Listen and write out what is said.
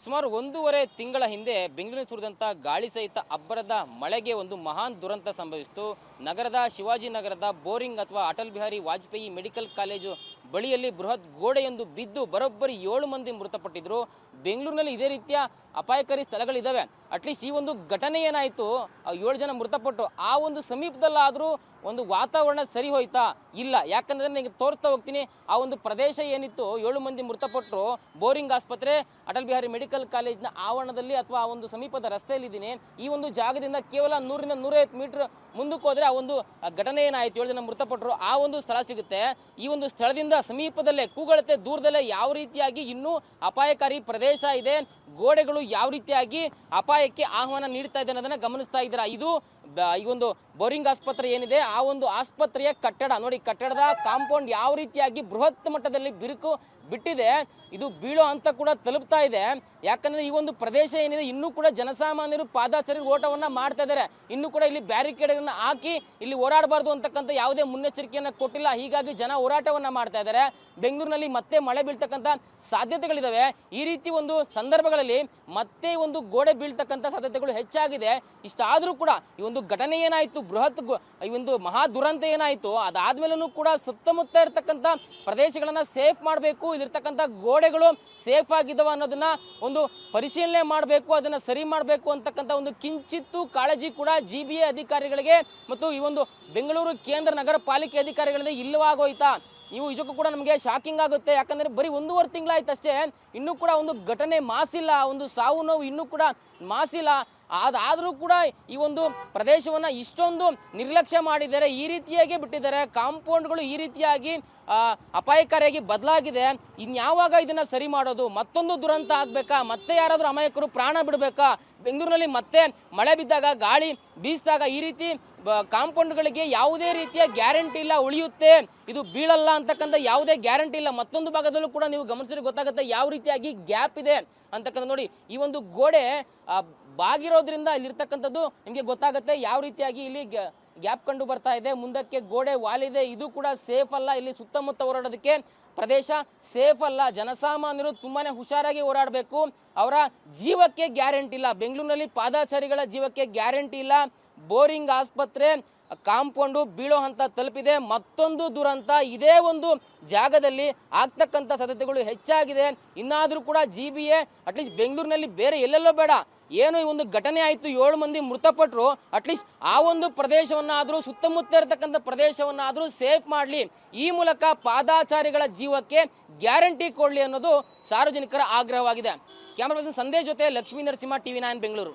ಸುಮಾರು 1.5 ತಿಂಗಳ ಹಿಂದೆ ಬೆಂಗಳೂರಿನ ಸುರಿದಂಥ ಗಾಳಿ ಸಹಿತ ಅಬ್ಬರದ ಮಳೆಗೆ ಒಂದು ಮಹಾನ್ ದುರಂತ ಸಂಭವಿಸಿತು. ನಗರದ ಶಿವಾಜಿನಗರದ ಬೋರಿಂಗ್ ಅಥವಾ ಅಟಲ್ ಬಿಹಾರಿ ವಾಜಪೇಯಿ ಮೆಡಿಕಲ್ ಕಾಲೇಜು ಬಳಿಯಲ್ಲಿ ಬೃಹತ್ ಗೋಡೆಯೊಂದು ಬಿದ್ದು ಬರೋಬ್ಬರಿ 7 ಮಂದಿ ಮೃತಪಟ್ಟಿದ್ರು. ಬೆಂಗಳೂರಿನಲ್ಲಿ ಇದೇ ರೀತಿಯ ಅಪಾಯಕಾರಿ ಸ್ಥಳಗಳಿದ್ದಾವೆ. ಅಟ್ಲೀಸ್ಟ್ ಈ ಒಂದು ಘಟನೆ ಏನಾಯಿತು, 7 ಜನ ಮೃತಪಟ್ಟು ಆ ಒಂದು ಸಮೀಪದಲ್ಲಾದರೂ ಒಂದು ವಾತಾವರಣ ಸರಿ ಹೋಯ್ತಾ? ಇಲ್ಲ. ಯಾಕಂದ್ರೆ ನನಗೆ ತೋರಿಸ್ತಾ ಹೋಗ್ತೀನಿ. ಆ ಒಂದು ಪ್ರದೇಶ ಏನಿತ್ತು, 7 ಮಂದಿ ಮೃತಪಟ್ಟರು ಬೋರಿಂಗ್ ಆಸ್ಪತ್ರೆ ಅಟಲ್ ಬಿಹಾರಿ ಮೆಡಿಕಲ್ ಕಾಲೇಜ್ನ ಆವರಣದಲ್ಲಿ ಅಥವಾ ಆ ಒಂದು ಸಮೀಪದ ರಸ್ತೆಯಲ್ಲಿ ಇದ್ದೀನಿ. ಈ ಒಂದು ಜಾಗದಿಂದ ಕೇವಲ 100ರಿಂದ 150 ಮೀಟರ್ ಮುಂದಕ್ಕೆ ಹೋದ್ರೆ ಆ ಒಂದು ಘಟನೆ ಏನಾಯ್ತು, 7 ಜನ ಮೃತಪಟ್ಟರು, ಆ ಒಂದು ಸ್ಥಳ ಸಿಗುತ್ತೆ. ಈ ಒಂದು ಸ್ಥಳದಿಂದ ಸಮೀಪದಲ್ಲೇ ಕೂಗಳತೆ ದೂರದಲ್ಲೇ ಯಾವ ರೀತಿಯಾಗಿ ಇನ್ನೂ ಅಪಾಯಕಾರಿ ಪ್ರದೇಶ ಇದೆ, ಗೋಡೆಗಳು ಯಾವ ರೀತಿಯಾಗಿ ಅಪಾಯಕ್ಕೆ ಆಹ್ವಾನ ನೀಡ್ತಾ ಇದೆ ಅನ್ನೋದನ್ನ ಗಮನಿಸ್ತಾ ಇದ್ದೀರಾ. ಇದು ಈ ಒಂದು ಬೋರಿಂಗ್ ಆಸ್ಪತ್ರೆ ಏನಿದೆ, ಆ ಒಂದು ಆಸ್ಪತ್ರೆಯ ಕಟ್ಟಡ ನೋಡಿ, ಕಟ್ಟಡದ ಕಾಂಪೌಂಡ್ ಯಾವ ರೀತಿಯಾಗಿ ಬೃಹತ್ ಮಟ್ಟದಲ್ಲಿ ಬಿರುಕು ಬಿಟ್ಟಿದೆ. ಇದು ಬೀಳೋ ಅಂತ ಕೂಡ ತಲುಪ್ತಾ ಇದೆ. ಯಾಕಂದ್ರೆ ಈ ಒಂದು ಪ್ರದೇಶ ಏನಿದೆ, ಇನ್ನೂ ಕೂಡ ಜನಸಾಮಾನ್ಯರು ಪಾದಾಚಾರಿ ಓಟವನ್ನ ಮಾಡ್ತಾ ಇದ್ದಾರೆ. ಇನ್ನೂ ಕೂಡ ಇಲ್ಲಿ ಬ್ಯಾರಿಕೇಡ್ಗಳನ್ನ ಹಾಕಿ ಇಲ್ಲಿ ಓಡಾಡಬಾರ್ದು ಅಂತಕ್ಕಂಥ ಯಾವುದೇ ಮುನ್ನೆಚ್ಚರಿಕೆಯನ್ನ ಕೊಟ್ಟಿಲ್ಲ. ಹೀಗಾಗಿ ಜನ ಹೋರಾಟವನ್ನ ಮಾಡ್ತಾ ಇದ್ದಾರೆ. ಬೆಂಗಳೂರಿನಲ್ಲಿ ಮತ್ತೆ ಮಳೆ ಬೀಳ್ತಕ್ಕಂಥ ಸಾಧ್ಯತೆಗಳಿದಾವೆ. ಈ ರೀತಿ ಒಂದು ಸಂದರ್ಭಗಳಲ್ಲಿ ಮತ್ತೆ ಒಂದು ಗೋಡೆ ಬೀಳ್ತಕ್ಕಂಥ ಸಾಧ್ಯತೆಗಳು ಹೆಚ್ಚಾಗಿದೆ. ಇಷ್ಟಾದ್ರೂ ಕೂಡ ಈ ಒಂದು ಘಟನೆ ಏನಾಯ್ತು, ಬೃಹತ್ ಈ ಒಂದು ಮಹಾ ದುರಂತ ಏನಾಯ್ತು, ಅದಾದ್ಮೇಲೂ ಕೂಡ ಸುತ್ತಮುತ್ತ ಇರ್ತಕ್ಕಂಥ ಪ್ರದೇಶಗಳನ್ನ ಸೇಫ್ ಮಾಡಬೇಕು, ಇಲ್ಲಿರ್ತಕ್ಕಂಥ ಗೋಡೆಗಳು ಸೇಫ್ ಆಗಿದ್ದಾವ ಅನ್ನೋದನ್ನ ಒಂದು ಪರಿಶೀಲನೆ ಮಾಡಬೇಕು, ಅದನ್ನ ಸರಿ ಮಾಡಬೇಕು ಅಂತಕ್ಕಂಥ ಒಂದು ಕಿಂಚಿತ್ತು ಕಾಳಜಿ ಕೂಡ GBA ಅಧಿಕಾರಿಗಳಿಗೆ ಮತ್ತು ಈ ಒಂದು ಬೆಂಗಳೂರು ಕೇಂದ್ರ ನಗರ ಪಾಲಿಕೆ ಅಧಿಕಾರಿಗಳಿಗೆ ಇಲ್ಲವಾಗೋಯ್ತಾ? ನೀವು ನಿಜಕ್ಕೂ ಕೂಡ ನಮಗೆ ಶಾಕಿಂಗ್ ಆಗುತ್ತೆ. ಯಾಕಂದ್ರೆ ಬರೀ 1.5 ತಿಂಗಳಾಯ್ತು ಅಷ್ಟೇ, ಇನ್ನೂ ಕೂಡ ಒಂದು ಘಟನೆ ಮಾಸಿಲ್ಲ, ಒಂದು ಸಾವು ನೋವು ಇನ್ನೂ ಕೂಡ ಮಾಸಿಲ್ಲ. ಅದಾದರೂ ಕೂಡ ಈ ಒಂದು ಪ್ರದೇಶವನ್ನ ಇಷ್ಟೊಂದು ನಿರ್ಲಕ್ಷ್ಯ ಮಾಡಿದ್ದಾರೆ, ಈ ರೀತಿಯಾಗಿ ಬಿಟ್ಟಿದ್ದಾರೆ. ಕಾಂಪೌಂಡ್ಗಳು ಈ ರೀತಿಯಾಗಿ ಅಪಾಯಕಾರಿಯಾಗಿ ಬದಲಾಗಿದೆ. ಇನ್ಯಾವಾಗ ಇದನ್ನ ಸರಿ ಮಾಡೋದು? ಮತ್ತೊಂದು ದುರಂತ ಆಗ್ಬೇಕಾ? ಮತ್ತೆ ಯಾರಾದ್ರೂ ಅಮಾಯಕರು ಪ್ರಾಣ ಬಿಡಬೇಕಾ? ಬೆಂಗಳೂರಿನಲ್ಲಿ ಮತ್ತೆ ಮಳೆ ಬಿದ್ದಾಗ, ಗಾಳಿ ಬೀಸಿದಾಗ ಈ ರೀತಿ ಕಾಂಪೌಂಡ್ಗಳಿಗೆ ಯಾವುದೇ ರೀತಿಯ ಗ್ಯಾರಂಟಿ ಇಲ್ಲ, ಉಳಿಯುತ್ತೆ, ಇದು ಬೀಳಲ್ಲ ಅಂತಕ್ಕಂಥ ಯಾವುದೇ ಗ್ಯಾರಂಟಿ ಇಲ್ಲ. ಮತ್ತೊಂದು ಭಾಗದಲ್ಲೂ ಕೂಡ ನೀವು ಗಮನಿಸಿದ್ರೆ ಗೊತ್ತಾಗುತ್ತೆ ಯಾವ ರೀತಿಯಾಗಿ ಗ್ಯಾಪ್ ಇದೆ ಅಂತಕ್ಕಂಥ. ನೋಡಿ, ಈ ಒಂದು ಗೋಡೆ ಬಾಗಿರೋದ್ರಿಂದ ಇಲ್ಲಿರ್ತಕ್ಕಂಥದ್ದು ನಿಮಗೆ ಗೊತ್ತಾಗುತ್ತೆ ಯಾವ ರೀತಿಯಾಗಿ ಇಲ್ಲಿ ಗ್ಯಾಪ್ ಕಂಡು ಬರ್ತಾ ಇದೆ. ಮುಂದಕ್ಕೆ ಗೋಡೆ ವಾಲಿದೆ, ಇದು ಕೂಡ ಸೇಫ್ ಅಲ್ಲ. ಇಲ್ಲಿ ಸುತ್ತಮುತ್ತ ಓಡಾಡೋದಕ್ಕೆ ಪ್ರದೇಶ ಸೇಫ್ ಅಲ್ಲ. ಜನಸಾಮಾನ್ಯರು ತುಂಬಾನೇ ಹುಷಾರಾಗಿ ಓಡಾಡಬೇಕು. ಅವರ ಜೀವಕ್ಕೆ ಗ್ಯಾರಂಟಿ ಇಲ್ಲ. ಬೆಂಗಳೂರಿನಲ್ಲಿ ಪಾದಾಚಾರಿಗಳ ಜೀವಕ್ಕೆ ಗ್ಯಾರಂಟಿ ಇಲ್ಲ. ಬೋರಿಂಗ್ ಆಸ್ಪತ್ರೆ ಕಾಂಪೌಂಡು ಬೀಳೋ ಹಂತ ತಲುಪಿದೆ. ಮತ್ತೊಂದು ದುರಂತ ಇದೇ ಒಂದು ಜಾಗದಲ್ಲಿ ಆಗ್ತಕ್ಕಂಥ ಸಾಧ್ಯತೆಗಳು ಹೆಚ್ಚಾಗಿದೆ. ಇನ್ನಾದ್ರೂ ಕೂಡ GBA ಅಟ್ಲೀಸ್ಟ್ ಬೆಂಗಳೂರಿನಲ್ಲಿ ಬೇರೆ ಎಲ್ಲೆಲ್ಲೋ ಬೇಡ, ಏನು ಈ ಒಂದು ಘಟನೆ ಆಯಿತು, 7 ಮಂದಿ ಮೃತಪಟ್ಟರು, ಅಟ್ಲೀಸ್ಟ್ ಆ ಒಂದು ಪ್ರದೇಶವನ್ನಾದರೂ, ಸುತ್ತಮುತ್ತ ಇರತಕ್ಕಂಥ ಪ್ರದೇಶವನ್ನಾದರೂ ಸೇಫ್ ಮಾಡಲಿ. ಈ ಮೂಲಕ ಪಾದಾಚಾರಿಗಳ ಜೀವಕ್ಕೆ ಗ್ಯಾರಂಟಿ ಕೊಡಲಿ ಅನ್ನೋದು ಸಾರ್ವಜನಿಕರ ಆಗ್ರಹವಾಗಿದೆ. ಕ್ಯಾಮರಾ ಪರ್ಸನ್ ಸಂದೇಶ್ ಜೊತೆ ಲಕ್ಷ್ಮೀ ನರಸಿಂಹ, TV9 ಬೆಂಗಳೂರು.